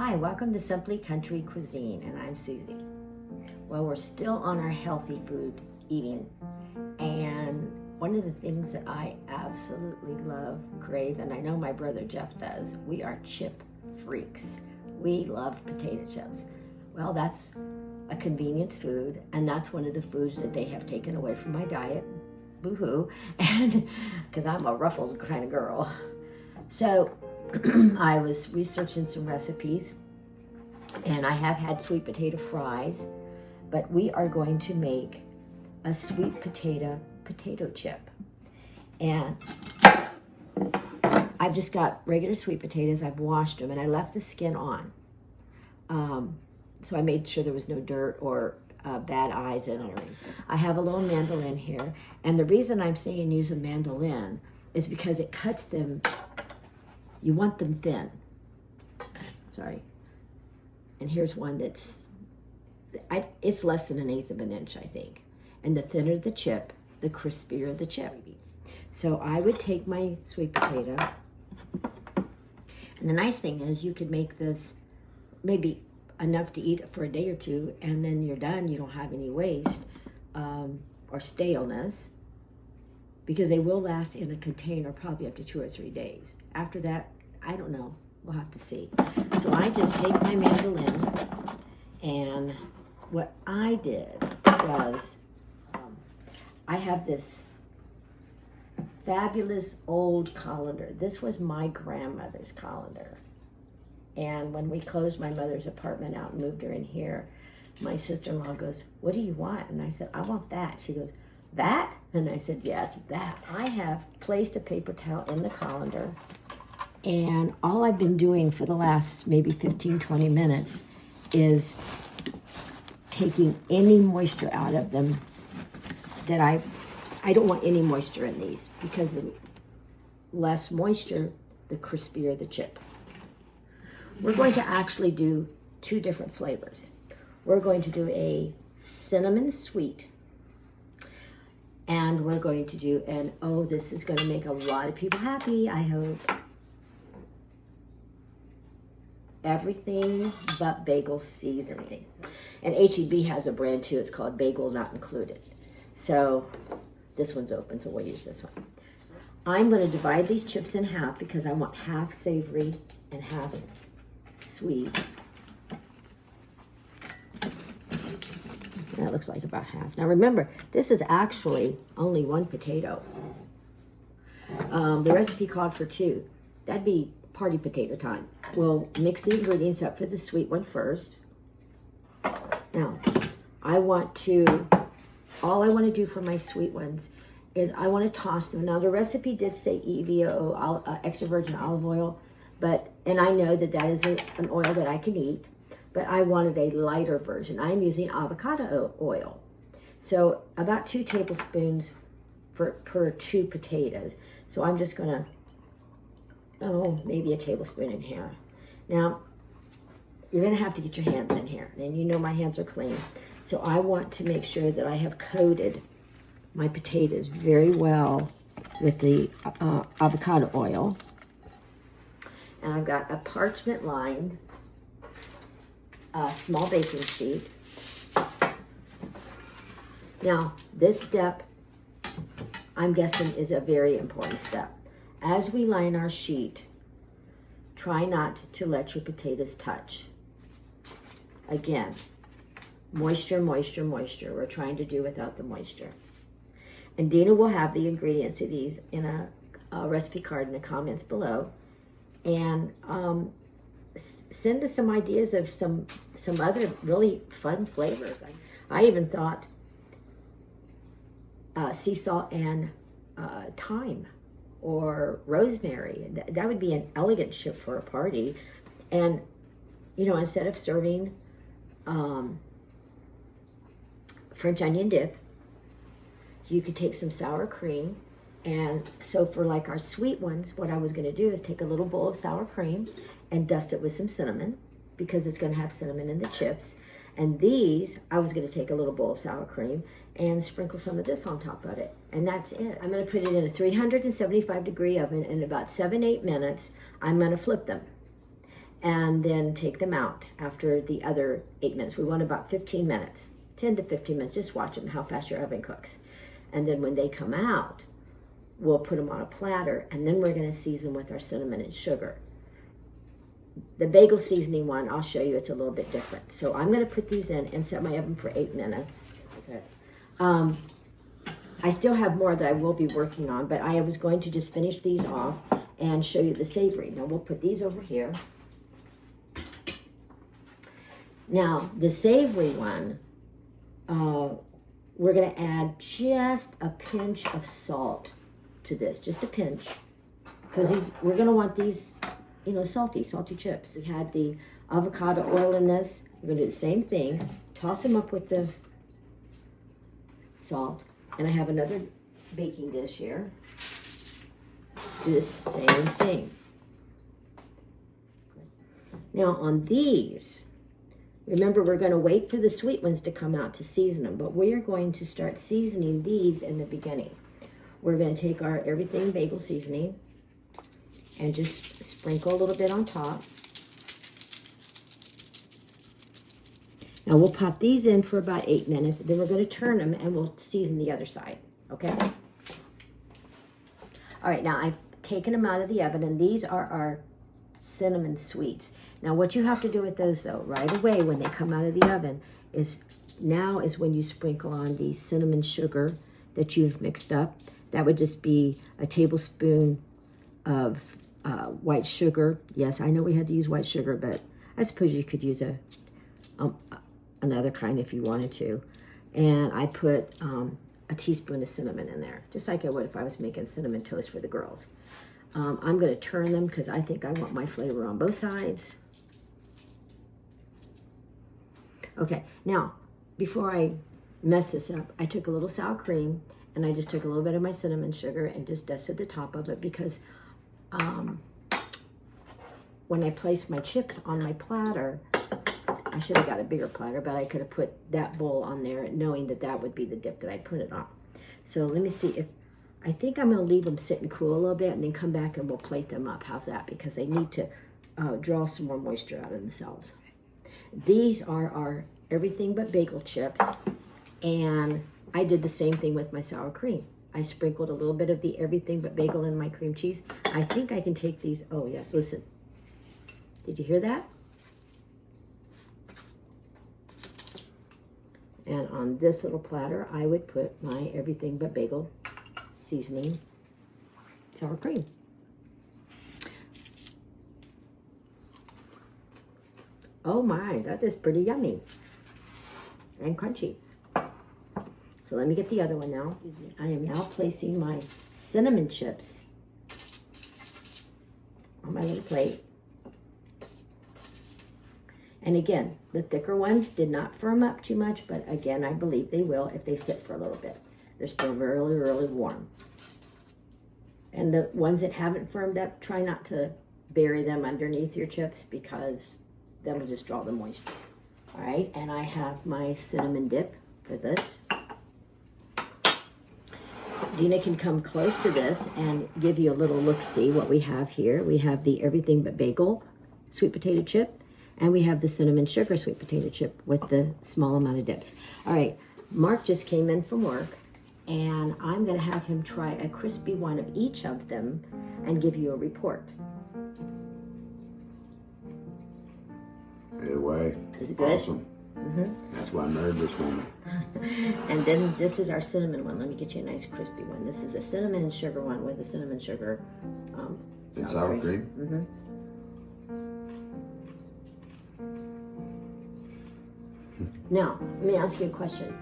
Hi, welcome to Simply Country Cuisine, and I'm Susie. Well, we're still on our healthy food eating, and one of the things that I absolutely love, crave, and I know my brother Jeff does, we are chip freaks. We love potato chips. Well, that's a convenience food, and that's one of the foods that they have taken away from my diet. Boo-hoo, and because I'm a Ruffles kind of girl. So I was researching some recipes, and I have had sweet potato fries, but we are going to make a sweet potato chip. And I've just got regular sweet potatoes. I've washed them, and I left the skin on. So I made sure there was no dirt or bad eyes in it. I have a little mandolin here, and the reason I'm saying use a mandolin is because it cuts them. You want them thin. Sorry. And here's one that's, it's less than 1/8 of an inch, I think. And the thinner the chip, the crispier the chip. So I would take my sweet potato, and the nice thing is you could make this maybe enough to eat for a day or two, and then you're done. You don't have any waste or staleness, because they will last in a container probably up to 2 or 3 days. After that, I don't know. We'll have to see. So I just take my mandolin, and what I did was I have this fabulous old colander. This was my grandmother's colander. And when we closed my mother's apartment out and moved her in here, my sister-in-law goes, "What do you want?" And I said, "I want that." She goes, "That?" And I said, "Yes, that." I have placed a paper towel in the colander, and all I've been doing for the last maybe 15, 20 minutes is taking any moisture out of them that I don't want any moisture in these, because the less moisture, the crispier the chip. We're going to actually do 2 different flavors. We're going to do a cinnamon sweet, and we're going to do this is going to make a lot of people happy, I hope. Everything but bagel seasoning. And H-E-B has a brand too. It's called Bagel Not Included. So this one's open, so we'll use this one. I'm going to divide these chips in half because I want half savory and half sweet. That looks like about half. Now remember, this is actually only 1 potato. The recipe called for 2. That'd be party potato time. We'll mix the ingredients up for the sweet one first. Now, all I want to do for my sweet ones is I want to toss them. Now the recipe did say EVO, extra virgin olive oil, and I know that is an oil that I can eat, but I wanted a lighter version. I'm using avocado oil. So about 2 tablespoons per 2 potatoes. So I'm just gonna, maybe a tablespoon in here. Now, you're gonna have to get your hands in here, and you know my hands are clean. So I want to make sure that I have coated my potatoes very well with the avocado oil. And I've got a parchment lined small baking sheet. Now, this step, I'm guessing, is a very important step. As we line our sheet, try not to let your potatoes touch. Again, moisture, moisture, moisture. We're trying to do without the moisture. And Dina will have the ingredients to these in a recipe card in the comments below. And send us some ideas of some other really fun flavors. I even thought sea salt and thyme or rosemary. That would be an elegant chip for a party. And, instead of serving French onion dip, you could take some sour cream. And so for like our sweet ones, what I was going to do is take a little bowl of sour cream and dust it with some cinnamon, because it's going to have cinnamon in the chips. And these, I was going to take a little bowl of sour cream and sprinkle some of this on top of it. And that's it. I'm going to put it in a 375-degree oven. In about 7-8 minutes, I'm going to flip them. and then take them out after the other 8 minutes. We want about 15 minutes, 10 to 15 minutes. Just watch them, how fast your oven cooks. And then when they come out, we'll put them on a platter, and then we're going to season with our cinnamon and sugar. The bagel seasoning one, I'll show you, it's a little bit different. So I'm going to put these in and set my oven for 8 minutes. Okay. I still have more that I will be working on, but I was going to just finish these off and show you the savory. Now we'll put these over here. Now the savory one, we're going to add just a pinch of salt to this, just a pinch, because we're going to want these, you know, salty chips. We had the avocado oil in this. We're going to do the same thing. Toss them up with the salt. And I have another baking dish here. Do the same thing. Now on these, remember we're going to wait for the sweet ones to come out to season them, but we are going to start seasoning these in the beginning. We're going to take our everything bagel seasoning and just sprinkle a little bit on top. Now we'll pop these in for about 8 minutes, then we're going to turn them and we'll season the other side, okay? All right, now I've taken them out of the oven, and these are our cinnamon sweets. Now what you have to do with those though, right away when they come out of the oven, is when you sprinkle on the cinnamon sugar that you've mixed up. That would just be a tablespoon of white sugar. Yes, I know we had to use white sugar, but I suppose you could use another kind if you wanted to. And I put a teaspoon of cinnamon in there, just like I would if I was making cinnamon toast for the girls. I'm going to turn them because I think I want my flavor on both sides. Okay, now, before I mess this up, I took a little sour cream, and I just took a little bit of my cinnamon sugar and just dusted the top of it, because when I placed my chips on my platter, I should have got a bigger platter, but I could have put that bowl on there knowing that that would be the dip that I'd put it on. So let me see if, I think I'm going to leave them sit and cool a little bit and then come back and we'll plate them up. How's that? Because they need to draw some more moisture out of themselves. These are our everything but bagel chips, and I did the same thing with my sour cream. I sprinkled a little bit of the everything but bagel in my cream cheese. I think I can take these, oh yes, listen. Did you hear that? And on this little platter, I would put my everything but bagel seasoning sour cream. Oh my, that is pretty yummy and crunchy. So let me get the other one now. I am now placing my cinnamon chips on my little plate. And again, the thicker ones did not firm up too much, but again, I believe they will if they sit for a little bit. They're still really, really warm. And the ones that haven't firmed up, try not to bury them underneath your chips because that'll just draw the moisture. All right, and I have my cinnamon dip for this. Dina can come close to this and give you a little look-see what we have here. We have the everything but bagel sweet potato chip, and we have the cinnamon sugar sweet potato chip with the small amount of dips. All right, Mark just came in from work, and I'm gonna have him try a crispy one of each of them and give you a report. Either way, Is it good? awesome. Mm-hmm. That's why I married this woman. And then this is our cinnamon one. Let me get you a nice crispy one. This is a cinnamon and sugar one with a cinnamon sugar And sour cream? Mm-hmm. Now, let me ask you a question.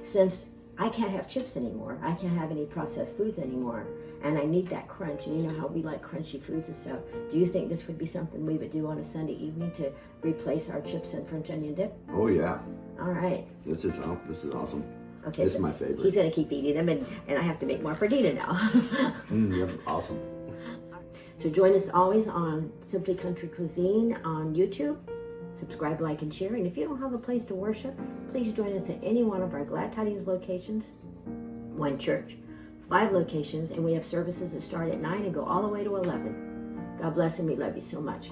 Since I can't have chips anymore, I can't have any processed foods anymore, and I need that crunch, and you know how we like crunchy foods and stuff, do you think this would be something we would do on a Sunday evening to replace our chips and French onion dip? Oh yeah. All right. This is awesome. Okay, This so is my favorite. he's going to keep eating them, and I have to make more for Dina now. Yep, awesome. So join us always on Simply Country Cuisine on YouTube. Subscribe, like, and share. And if you don't have a place to worship, please join us at any one of our Glad Tidings locations. One church, 5 locations, and we have services that start at 9 and go all the way to 11. God bless, and we love you so much.